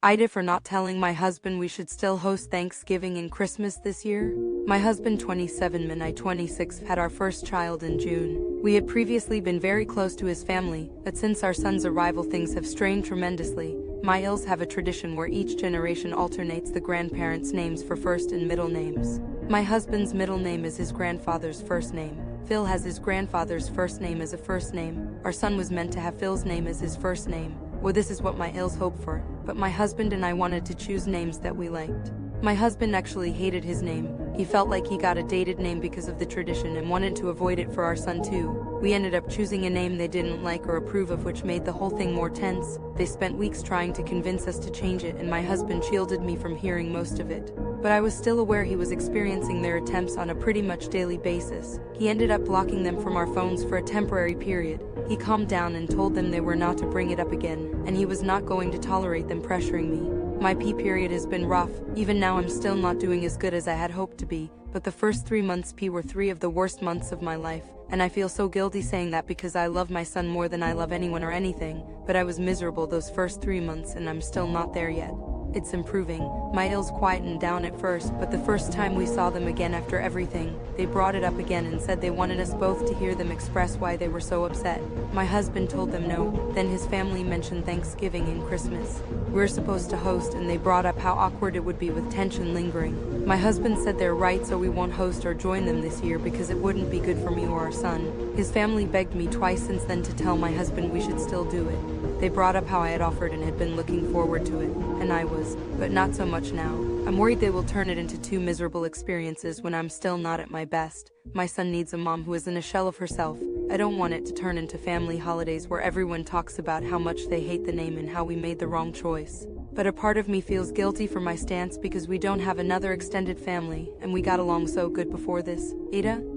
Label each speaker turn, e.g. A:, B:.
A: AITA for not telling my husband we should still host Thanksgiving and Christmas this year. My husband 27 and I 26 had our first child in June. We had previously been very close to his family, but since our son's arrival things have strained tremendously. My ILs have a tradition where each generation alternates the grandparents' names for first and middle names. My husband's middle name is his grandfather's first name. Phil has his grandfather's first name as a first name. Our son was meant to have Phil's name as his first name. Well, this is what my ILs hope for, but my husband and I wanted to choose names that we liked. My husband actually hated his name. He felt like he got a dated name because of the tradition and wanted to avoid it for our son too. We ended up choosing a name they didn't like or approve of, which made the whole thing more tense. They spent weeks trying to convince us to change it, and my husband shielded me from hearing most of it. But I was still aware he was experiencing their attempts on a pretty much daily basis. He ended up blocking them from our phones for a temporary period. He calmed down and told them they were not to bring it up again, and he was not going to tolerate them pressuring me. My P period has been rough. Even now I'm still not doing as good as I had hoped to be, but the first 3 months P were 3 of the worst months of my life, and I feel so guilty saying that because I love my son more than I love anyone or anything, but I was miserable those first 3 months and I'm still not there yet. It's improving. My ILs quietened down at first, but the first time we saw them again after everything, they brought it up again and said they wanted us both to hear them express why they were so upset. My husband told them no. Then his family mentioned Thanksgiving and Christmas. We're supposed to host, and they brought up how awkward it would be with tension lingering. My husband said they're right, so we won't host or join them this year because it wouldn't be good for me or our son. His family begged me twice since then to tell my husband we should still do it. They brought up how I had offered and had been looking forward to it, and I was, but not so much now. I'm worried they will turn it into 2 miserable experiences when I'm still not at my best. My son needs a mom who is in a shell of herself. I don't want it to turn into family holidays where everyone talks about how much they hate the name and how we made the wrong choice. But a part of me feels guilty for my stance because we don't have another extended family, and we got along so good before this. AITA?